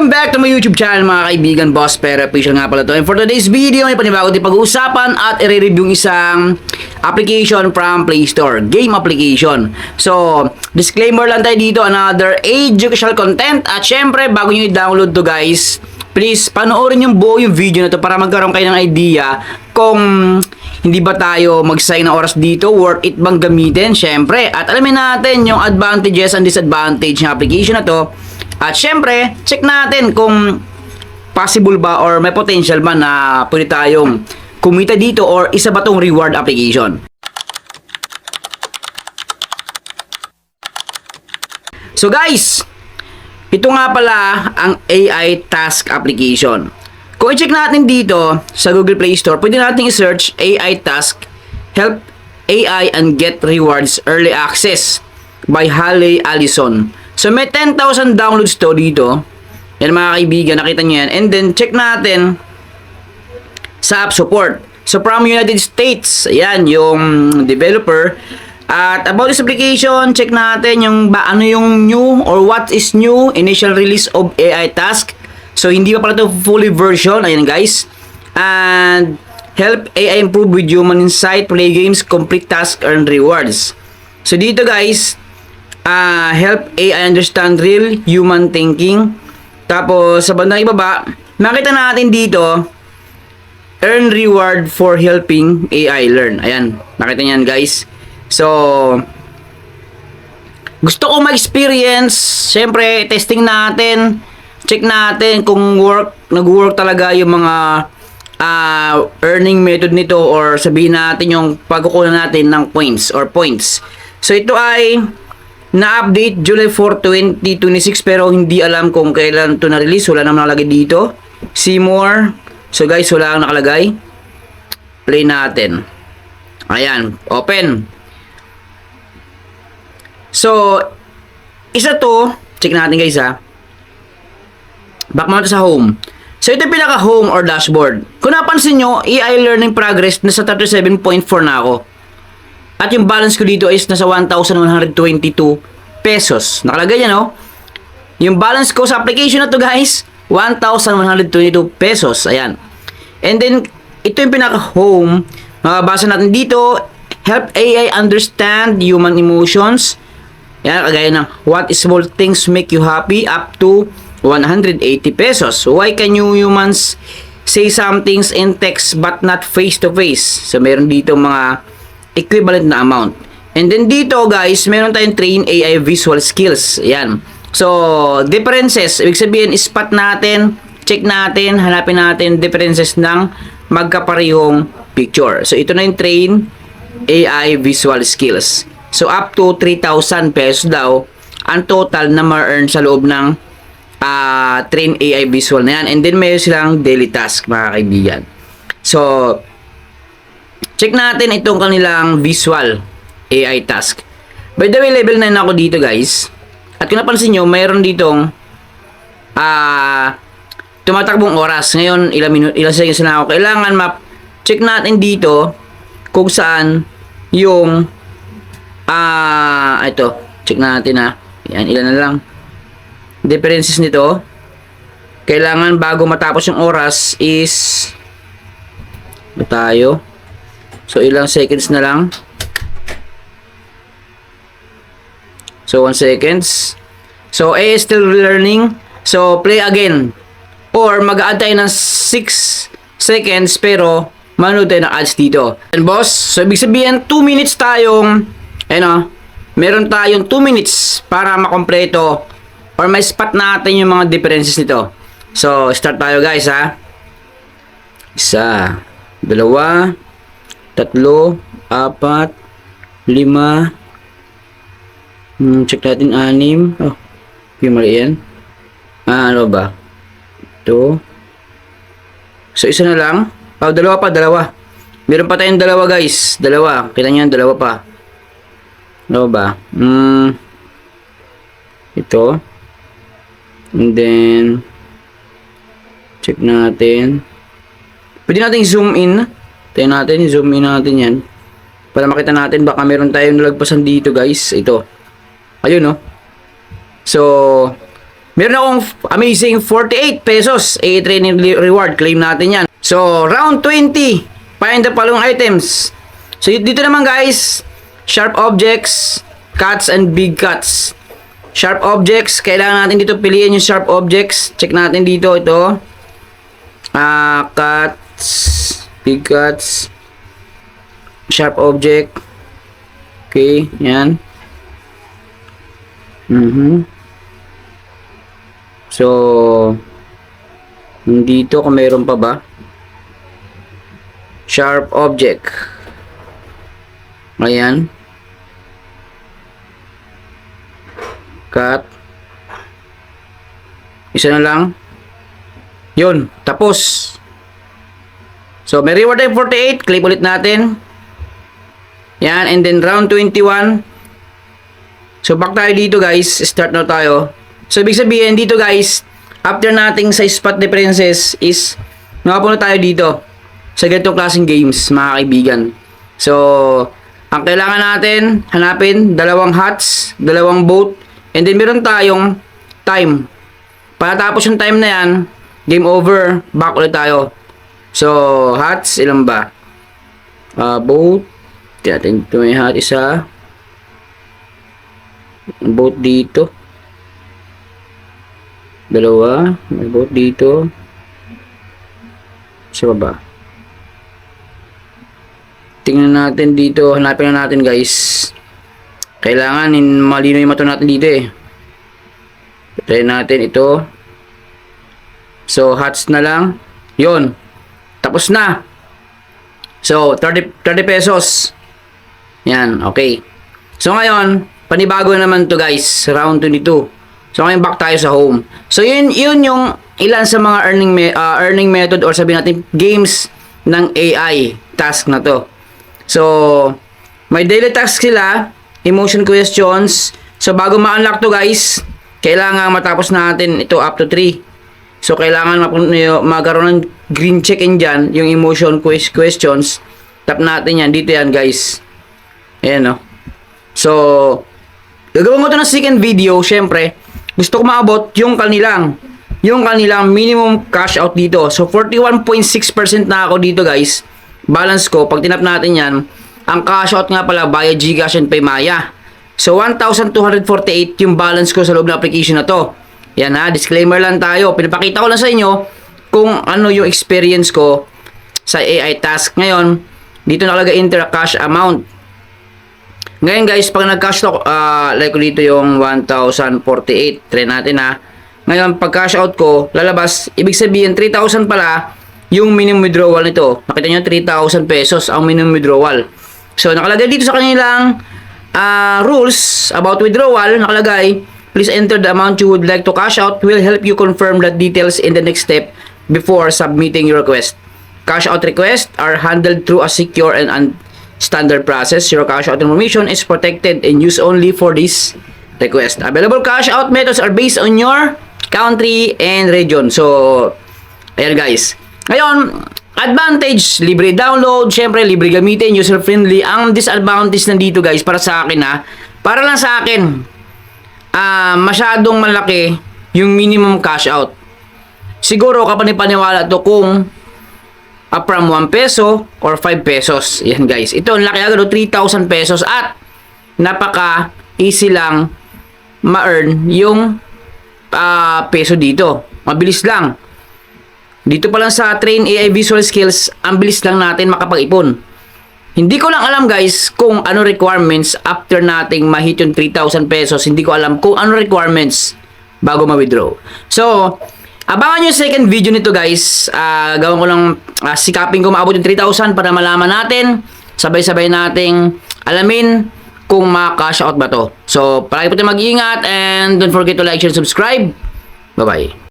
Welcome back to my YouTube channel mga kaibigan, Boss Pera Official nga pala to. And for today's video, may panibago din pag-uusapan at i-review isang application from Play Store, game application. So, disclaimer lang tayo dito, another educational content. At syempre, bago nyo i-download to guys, please panoorin yung buo yung video na to para magkaroon kayo ng idea kung hindi ba tayo mag-sign ng oras dito, worth it bang gamitin, syempre. At alamin natin yung advantages and disadvantage ng application na to. At syempre, check natin kung possible ba or may potential ba na pwede tayong kumita dito or isa ba tong reward application. So guys, ito nga pala ang AI Task application. Kung i-check natin dito sa Google Play Store, pwede natin i-search AI Task Help AI and Get Rewards Early Access by Halle Allison. So may 10,000 downloads to dito. Yan mga kaibigan, nakita nyo yan. And then check natin sa app support. So from United States, ayan yung developer. At about this application, check natin yung ano yung new or what is new initial release of AI Task. So hindi pa pala ito fully version, ayan guys. And help AI improve with human insight, play games, complete task, earn rewards. So dito guys, help AI understand real human thinking. Tapos sa bandang ibaba, makita natin dito, earn reward for helping AI learn. Ayan, nakita niyan guys. So, gusto ko ma-experience. Siyempre, testing natin. Check natin kung nag-work talaga yung mga earning method nito or sabihin natin yung pagkukunan natin ng points or points. So, ito ay na-update July 4, 2026 pero hindi alam kung kailan ito na-release. Wala naman nakalagay dito. See more. So, guys, wala kang nakalagay. Play natin. Ayan. Open. So, isa to, check natin guys ha. Back muna sa home. So, ito yung pinaka-home or dashboard. Kung napansin nyo, AI learning progress nasa 37.4 na ako. At yung balance ko dito is nasa 1,122 pesos. Nakalagay yan no? Yung balance ko sa application na to guys, 1,122 pesos. Ayan. And then, ito yung pinaka-home. Mababasa natin dito, help AI understand human emotions. Yan, kagaya ng what small things make you happy up to 180 pesos. Why can you humans say some things in text but not face to face? So, meron dito mga equivalent na amount. And then dito guys, meron tayong train AI visual skills. Yan. So, differences. Ibig sabihin, spot natin, check natin, hanapin natin differences ng magkaparehong picture. So, ito na yung train AI visual skills. So, up to 3,000 pesos daw ang total na ma-earn sa loob ng train AI visual na yan. And then, mayroon silang daily task, mga kaibigan. So, check natin itong kanilang visual AI task. By the way, level 9 ako dito, guys. At kung napansin nyo, mayroon ditong tumatakbong oras. Ngayon, ilang seconds na ako. Kailangan check natin dito kung saan yung ito, check natin ha. Yan, ilan na lang differences nito. Kailangan bago matapos yung oras is tayo. So, ilang seconds na lang. So, 1 seconds. So, A is still learning. So, play again. Or, mag-add tayo ng 6 seconds pero manood tayo ng ads dito. And boss, so ibig sabihin 2 minutes tayong meron tayong 2 minutes para makompleto or may spot natin yung mga differences nito. So, start tayo guys ha. 1, 2, 3, 4, 5, check natin 6. Oh, yung mali yan. Ano ba? Ito. So, isa na lang. Oh, dalawa. Meron pa tayong dalawa guys. Dalawa. Kita nyo yan, dalawa pa. Ano ba? Ito. And then, check natin. Pwede natin zoom in. Tayo natin, zoom in natin yan. Para makita natin, baka meron tayong nalagpasan dito guys. Ito. Ayun no. So, Meron akong amazing 48 pesos AA training reward. Claim natin yan. So, round 20. Find the following items. So, dito naman guys, sharp objects, cuts and big cuts. Sharp objects, kailangan natin dito piliin yung sharp objects. Check natin dito ito. Cuts, big cuts, sharp object. Okay, yan. So, dito kung mayroon pa ba? Sharp object. Ayan. Cut. Isa na lang. Yun. Tapos. So, may reward tayo 48. Click ulit natin. Yan. And then, round 21. So, back tayo dito, guys. Start na tayo. So, ibig sabihin, dito, guys, after nating sa spot differences is, nakapunta tayo dito sa ganitong klaseng games, mga kaibigan. So, ang kailangan natin, hanapin, dalawang huts, dalawang boat, and then meron tayong time. Pagkatapos yung time na yan, game over, back ulit tayo. So, huts, ilan ba? Boat, tiyatin ito may hut, isa. Boat dito. Dalawa, may boat dito. Sa baba. Tingnan natin dito, hanapin na natin guys. Kailangan malino yung mata natin dito eh. Try natin ito. So, huts na lang. Yun. Tapos na. So, 30 pesos. Yan, okay. So, ngayon, panibago naman to guys. Round 22. So, ngayon back tayo sa home. So, yun yung ilan sa mga earning method or sabihin natin games ng AI task na to. So, may daily task sila, emotion questions. So, bago ma-unlock to guys, kailangan matapos natin ito up to 3. So, kailangan magkaroon ng green check in dyan, yung emotion questions. Tap natin yan. Dito yan guys. Ayan o. So, gagawin ko to ng second video, syempre. Gusto ko maabot yung kanilang minimum cash out dito. So, 41.6% na ako dito guys. Balance ko, pag tinap natin yan, ang cash out nga pala via GCash and Paymaya. So, 1,248 yung balance ko sa loob ng application na to. Yan ha, disclaimer lang tayo. Pinapakita ko lang sa inyo kung ano yung experience ko sa AI task. Ngayon, dito nakalagay enter cash amount. Ngayon guys, pag nag-cash out, like ko dito yung 1,048. Try natin ha. Ngayon, pag cash out ko, lalabas, ibig sabihin 3,000 pala yung minimum withdrawal nito. Nakita nyo, 3,000 pesos ang minimum withdrawal. So, nakalagay dito sa kanilang rules about withdrawal, nakalagay, please enter the amount you would like to cash out. Will help you confirm the details in the next step before submitting your request. Cash out requests are handled through a secure and standard process. Your cash out information is protected and used only for this request. Available cash out methods are based on your country and region. So, ayan guys. Ngayon, advantage, libre download, syempre libre gamitin, user-friendly. Ang disadvantage nandito guys, para sa akin ha, para lang sa akin, masyadong malaki yung minimum cash out. Siguro kapani-paniwala to kung from 1 peso or 5 pesos. Yan guys. Ito, ang laki agad, 3,000 pesos at napaka easy lang ma-earn yung peso dito. Mabilis lang. Dito pa lang sa Train AI Visual Skills, ang bilis lang natin makapag-ipon. Hindi ko lang alam guys kung ano requirements after nating ma-hit yung 3,000 pesos. Hindi ko alam kung ano requirements bago ma-withdraw. So, abangan nyo yung second video nito guys. Gawin ko lang, sikapin ko maabot yung 3,000 para malaman natin. Sabay-sabay nating alamin kung ma-cash out ba to. So, palagi po tayo mag-iingat and don't forget to like, share, subscribe. Bye-bye.